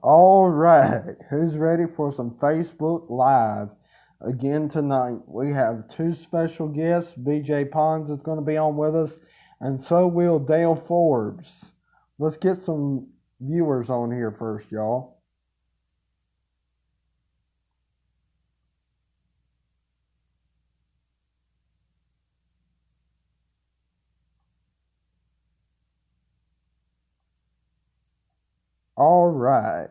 All right, who's ready for some Facebook Live? Again tonight, we have two special guests. BJ Pons is going to be on with us, and so will Dale Forbes. Let's get some viewers on here first, y'all. All right.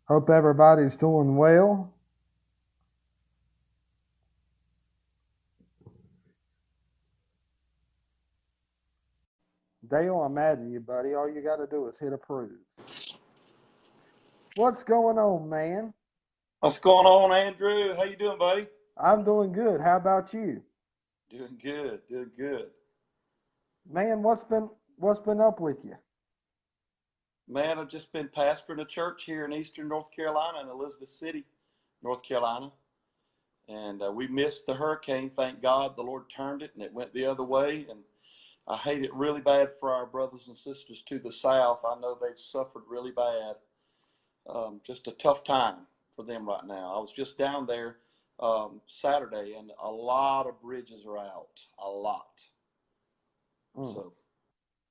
Hope everybody's doing well. Dale, I'm adding you, buddy. All you got to do is hit approve. What's going on, man? What's going on, Andrew? How you doing, buddy? I'm doing good. How about you? Doing good, doing good. Man, what's been up with you? Man, I've just been pastoring a church here in eastern North Carolina, in Elizabeth City, North Carolina. And we missed the hurricane. Thank God the Lord turned it and it went the other way. And I hate it really bad for our brothers and sisters to the south. I know they've suffered really bad. Just a tough time for them right now. I was just down there Saturday, and a lot of bridges are out. A lot. So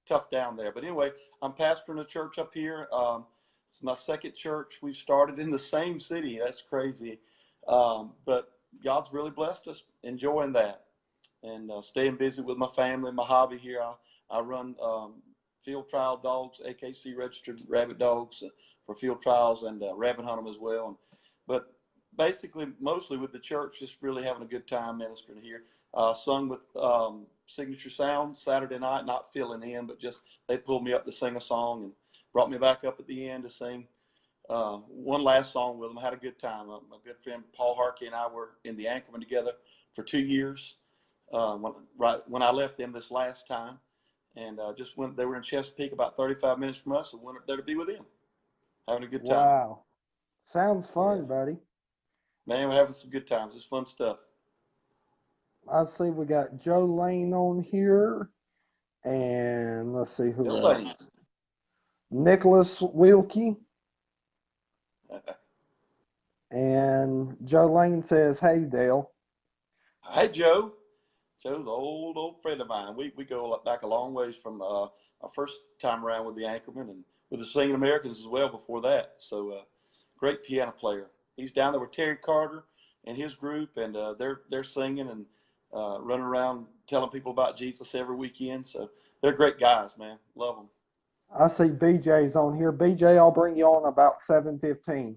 tough down there. But anyway, I'm pastoring a church up here. It's my second church. We started in the same city. That's crazy. But God's really blessed us, enjoying that, and staying busy with my family. My hobby here, I run field trial dogs, AKC registered rabbit dogs for field trials, and rabbit hunt them as well. But basically, mostly with the church, just really having a good time ministering here. Sung with Signature Sound Saturday night, not filling in, but just they pulled me up to sing a song and brought me back up at the end to sing one last song with them. I had a good time. My good friend Paul Harkey and I were in the Anchormen together for 2 years. When I left them this last time, and just went. They were in Chesapeake, about 35 minutes from us, and went up there to be with them, having a good time. Wow. Sounds fun, Yeah, buddy. man, we're having some good times. It's fun stuff. I see we got Joe Lane on here. And let's see who Bill Lane. else. Nicholas Wilkie. And Joe Lane says, "Hey, Dale." Hey, Joe. Joe's an old friend of mine. We go back a long ways from our first time around with the Anchormen and with the Singing Americans as well before that. So great piano player. He's down there with Terry Carter and his group, and they're singing and running around telling people about Jesus every weekend. So they're great guys, man. Love them. I see BJ's on here. BJ, I'll bring you on about 7:15.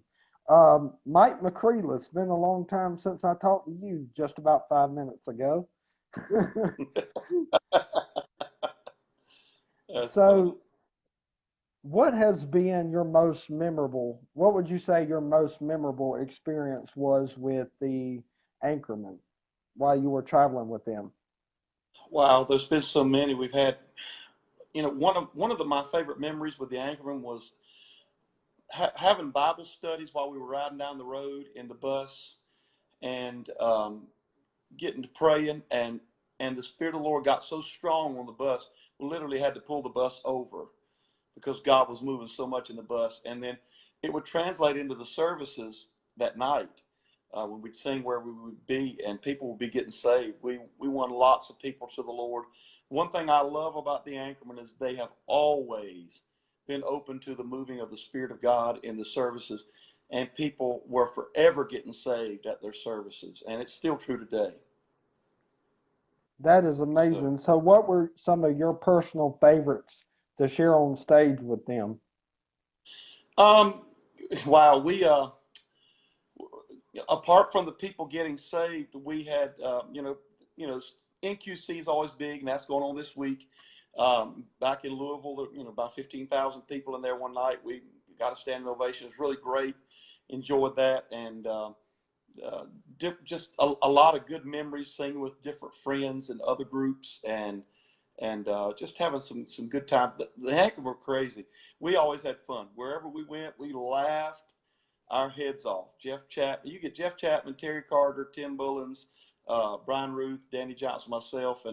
Mike McCreely, it's been a long time since I talked to you just about 5 minutes ago. That's funny. So, what has been your most memorable, what would you say your most memorable experience was with the Anchorman while you were traveling with them? Wow, there's been so many we've had. You know, one of my favorite memories with the Anchorman was having Bible studies while we were riding down the road in the bus, and getting to praying, and the Spirit of the Lord got so strong on the bus, we literally had to pull the bus over because God was moving so much in the bus. And then it would translate into the services that night, when we'd sing where we would be, and people would be getting saved. We won lots of people to the Lord. One thing I love about the Anchorman is they have always been open to the moving of the Spirit of God in the services, and people were forever getting saved at their services, and it's still true today. That is So, amazing. So, what were some of your personal favorites to share on stage with them? um, wow, we apart from the people getting saved, we had NQC is always big, and that's going on this week. Back in Louisville, about 15,000 people in there one night. We got a standing ovation. It was really great. Enjoyed that, and just a lot of good memories singing with different friends and other groups, and just having some good time. The heck were crazy. We always had fun wherever we went. We laughed our heads off. You get Jeff Chapman, Terry Carter, Tim Bullins, Brian Ruth, Danny Johnson, myself,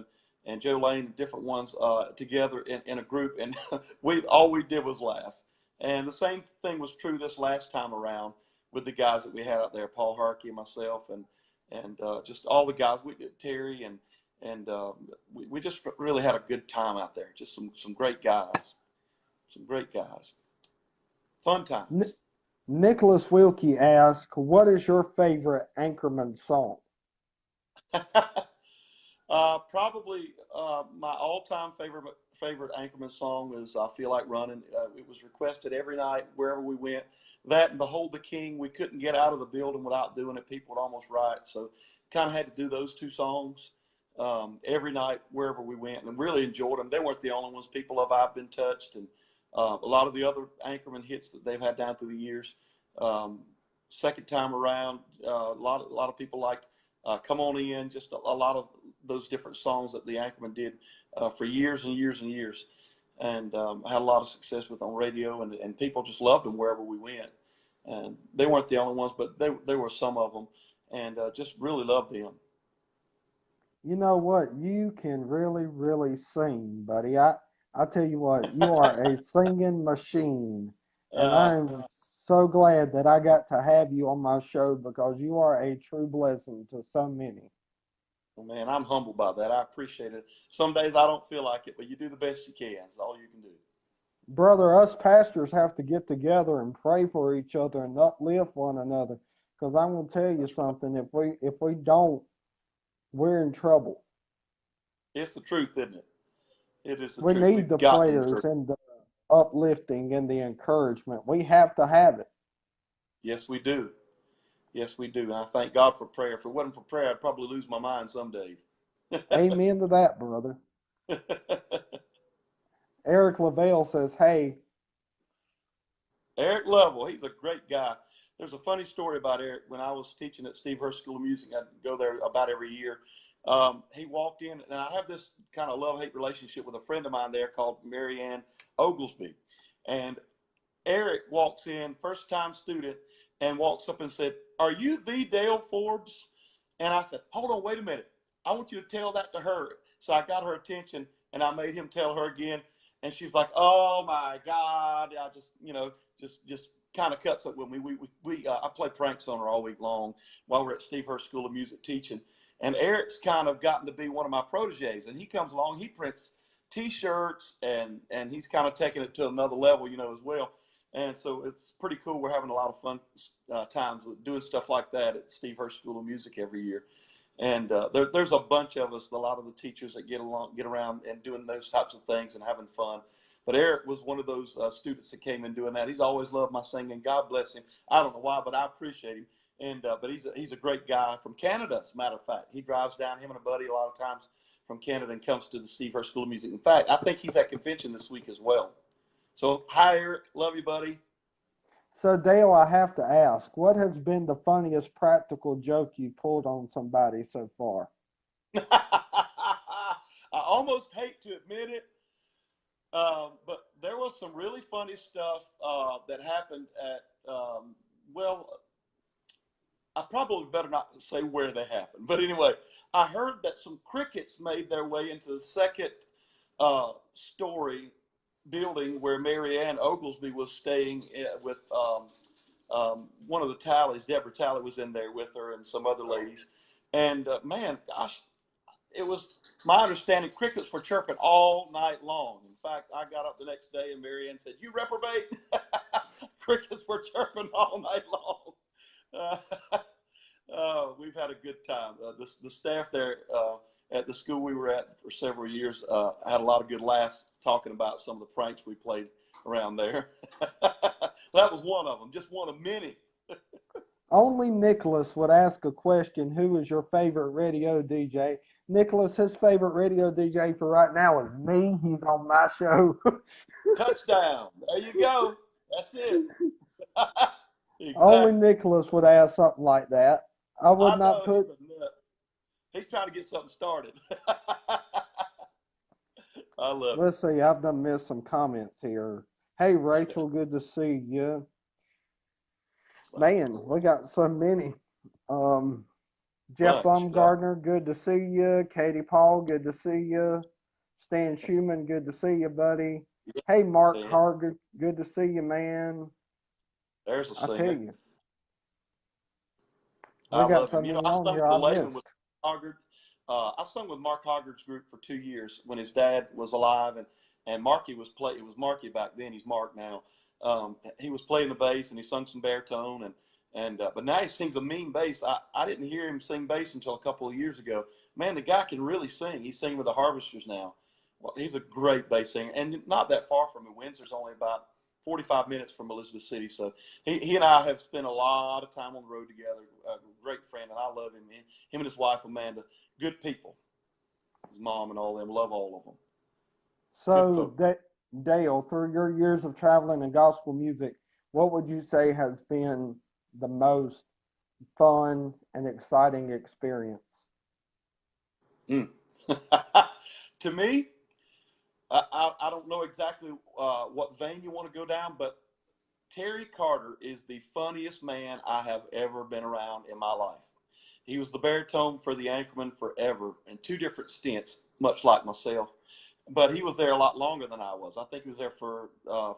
and Joe Lane, different ones together in a group, and we all we did was laugh. And the same thing was true this last time around with the guys that we had out there, Paul Harkey and myself, and just all the guys. We did Terry and we just really had a good time out there. Just some great guys, some great guys. Fun times. Nicholas Wilkie asks, "What is your favorite Anchorman song?" Probably my all-time favorite Anchorman song is "I Feel Like Running." It was requested every night wherever we went. That and "Behold the King." We couldn't get out of the building without doing it. People would almost riot. So kind of had to do those two songs every night wherever we went, and really enjoyed them. They weren't the only ones. People of "I've Been Touched" and a lot of the other Anchorman hits that they've had down through the years. Second time around, a lot of people liked "Come On In." Just a lot of those different songs that the Anchorman did for years and years and years, and had a lot of success with on radio, and people just loved them wherever we went. And they weren't the only ones, but there were some of them, and just really loved them. You know what? You can really, really sing, buddy. I tell you what, you are a singing machine, and I'm so glad that I got to have you on my show because you are a true blessing to so many. Well, man, I'm humbled by that. I appreciate it. Some days I don't feel like it, but you do the best you can. It's all you can do. Brother, us pastors have to get together and pray for each other and uplift one another. Because I'm going to tell you something, if we don't, we're in trouble. It's the truth, isn't it? It is the We truth. need the prayers and the uplifting and the encouragement. We have to have it. Yes, we do. Yes, we do. And I thank God for prayer. If it wasn't for prayer, I'd probably lose my mind some days. Amen to that, brother. Eric Lavelle says, "Hey." Eric Lovell, he's a great guy. There's a funny story about Eric. When I was teaching at Steve Hurst School of Music, I'd go there about every year. He walked in, and I have this kind of love-hate relationship with a friend of mine there called Marianne Oglesby. And Eric walks in, first-time student, and walks up and said, "Are you the Dale Forbes?" And I said, "Hold on, wait a minute. I want you to tell that to her." So I got her attention, and I made him tell her again. And she was like, "Oh my God!" I just kind of cuts up with me. I play pranks on her all week long while we're at Steve Hurst School of Music teaching. And Eric's kind of gotten to be one of my proteges, and he comes along. He prints T-shirts, and he's kind of taking it to another level, as well. And so it's pretty cool. We're having a lot of fun times with doing stuff like that at Steve Hurst School of Music every year. And there's a bunch of us, a lot of the teachers that get around and doing those types of things and having fun. But Eric was one of those students that came in doing that. He's always loved my singing. God bless him. I don't know why, but I appreciate him. And but he's a great guy from Canada, as a matter of fact. He drives down, him and a buddy, a lot of times from Canada, and comes to the Steve Hurst School of Music. In fact, I think he's at convention this week as well. So, hi, Eric. Love you, buddy. So, Dale, I have to ask, what has been the funniest practical joke you pulled on somebody so far? I almost hate to admit it, but there was some really funny stuff that happened at, I probably better not say where they happened. But anyway, I heard that some crickets made their way into the second story building where Marianne Oglesby was staying with one of the Tallies. Deborah Talley was in there with her and some other ladies. And man, gosh, it was my understanding crickets were chirping all night long. In fact, I got up the next day and Marianne said, "You reprobate." Crickets were chirping all night long. We've had a good time. The staff there at the school we were at for several years had a lot of good laughs talking about some of the pranks we played around there. That was one of them, just one of many. Only Nicholas would ask a question, who is your favorite radio DJ? Nicholas, his favorite radio DJ for right now is me. He's on my show. Touchdown. There you go. That's it. Exactly. Only Nicholas would ask something like that. I would not put. He's trying to get something started. I love it. Let's see. I've done missed some comments here. Hey, Rachel, good to see you. Man, we got so many. Jeff Baumgartner, good to see you. Katie Paul, good to see you. Stan Schumann, good to see you, buddy. Hey, Mark Yeah, Hargett, good to see you, man. there's a I tell singer. you, we I got love so him. many I on sung here with I Layman missed. with Hoggard. I sung with Mark Hoggard's group for 2 years when his dad was alive, and Marky was play. It was Marky back then. He's Mark now. He was playing the bass and he sung some baritone and but now he sings a mean bass. I didn't hear him sing bass until a couple of years ago. Man, the guy can really sing. He's singing with the Harvesters now. Well, he's a great bass singer, and not that far from me. Windsor's only about 45 minutes from Elizabeth City, so he and I have spent a lot of time on the road together. A great friend, and I love him. Him and his wife Amanda, good people. His mom and all them, love all of them. Good So, folk. Dale, through your years of traveling in gospel music, what would you say has been the most fun and exciting experience? Mm. To me, I don't know exactly what vein you want to go down, but Terry Carter is the funniest man I have ever been around in my life. He was the baritone for the Anchormen forever in two different stints, much like myself. But he was there a lot longer than I was. I think he was there for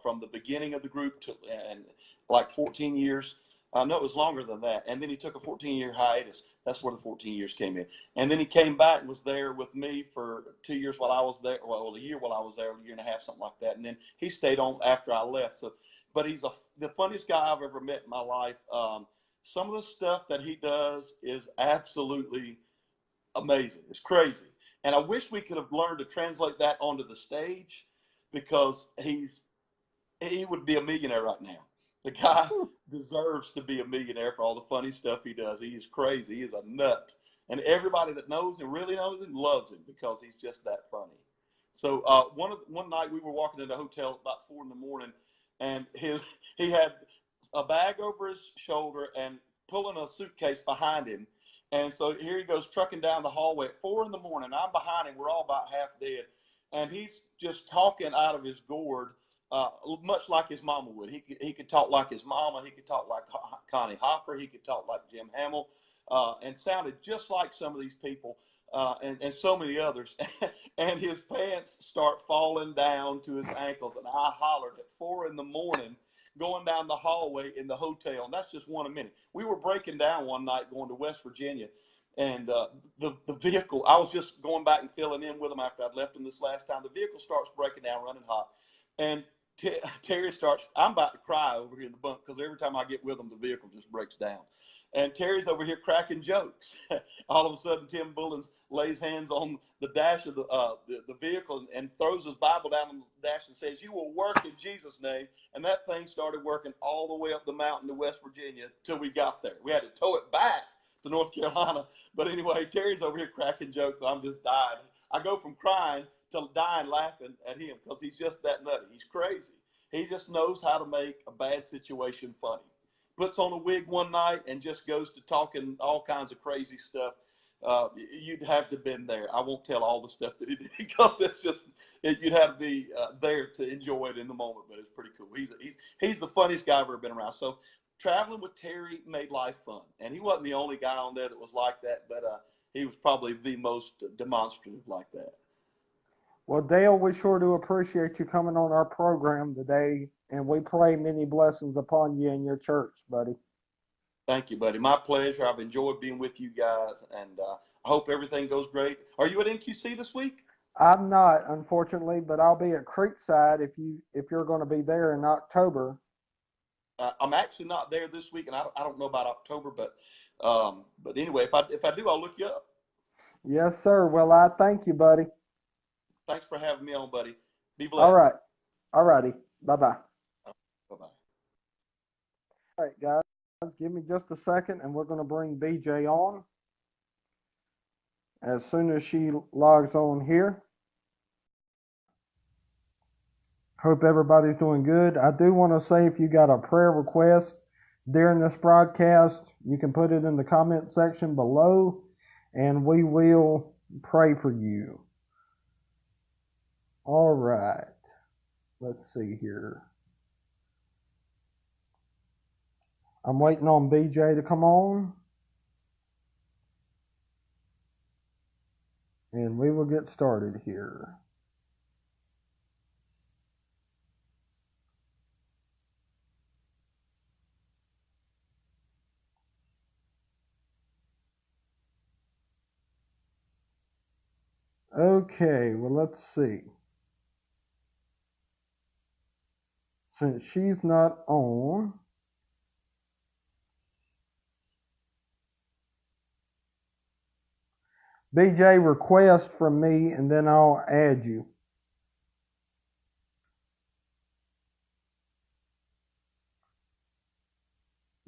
from the beginning of the group to and like 14 years. No, it was longer than that. And then he took a 14-year hiatus. That's where the 14 years came in. And then he came back and was there with me for 2 years while I was there. Well, a year while I was there, a year and a half, something like that. And then he stayed on after I left. So, but the funniest guy I've ever met in my life. Some of the stuff that he does is absolutely amazing. It's crazy. And I wish we could have learned to translate that onto the stage because he would be a millionaire right now. The guy deserves to be a millionaire for all the funny stuff he does. He is crazy. He is a nut. And everybody that knows him, really knows him, loves him because he's just that funny. So one night we were walking in the hotel about 4 in the morning, and he had a bag over his shoulder and pulling a suitcase behind him. And so here he goes trucking down the hallway at 4 in the morning. I'm behind him. We're all about half dead. And he's just talking out of his gourd, much like his mama would. He could talk like his mama. He could talk like Connie Hopper. He could talk like Jim Hamill, and sounded just like some of these people, and so many others. And his pants start falling down to his ankles. And I hollered at 4 in the morning going down the hallway in the hotel. And that's just one a minute. We were breaking down one night going to West Virginia. And the vehicle, I was just going back and filling in with them after I'd left them this last time. The vehicle starts breaking down, running hot. And Terry starts, I'm about to cry over here in the bunk because every time I get with him, the vehicle just breaks down. And Terry's over here cracking jokes. All of a sudden, Tim Bullins lays hands on the dash of the vehicle and throws his Bible down on the dash and says, "You will work in Jesus' name." And that thing started working all the way up the mountain to West Virginia till we got there. We had to tow it back to North Carolina. But anyway, Terry's over here cracking jokes. I'm just dying. I go from crying to dying laughing at him because he's just that nutty. He's crazy. He just knows how to make a bad situation funny. Puts on a wig one night and just goes to talking all kinds of crazy stuff. You'd have to have been there. I won't tell all the stuff that he did because it's just you'd have to be there to enjoy it in the moment. But it's pretty cool. He's the funniest guy I've ever been around. So traveling with Terry made life fun, and he wasn't the only guy on there that was like that. But he was probably the most demonstrative like that. Well, Dale, we sure do appreciate you coming on our program today, and we pray many blessings upon you and your church, buddy. Thank you, buddy. My pleasure. I've enjoyed being with you guys, and I hope everything goes great. Are you at NQC this week? I'm not, unfortunately, but I'll be at Creekside if you're going to be there in October. I'm actually not there this week, and I don't know about October, but anyway, if I do, I'll look you up. Yes, sir. Well, I thank you, buddy. Thanks for having me on, buddy. Be All blessed. right. All righty. Bye-bye. Bye-bye. All right, guys, give me just a second, and we're going to bring BJ on as soon as she logs on here. Hope everybody's doing good. I do want to say if you got a prayer request during this broadcast, you can put it in the comment section below, and we will pray for you. All right. Let's see here. I'm waiting on BJ to come on, and we will get started here. Okay, well, let's see. Since she's not on, BJ, request from me, and then I'll add you.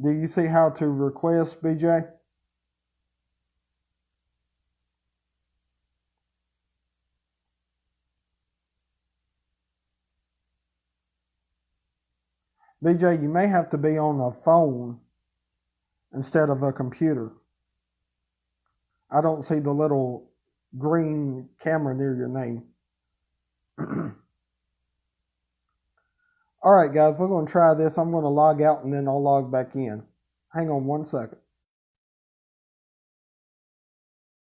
Do you see how to request, BJ? BJ, you may have to be on a phone instead of a computer. I don't see the little green camera near your name. All right, guys, we're going to try this. I'm going to log out and then I'll log back in. Hang on one second.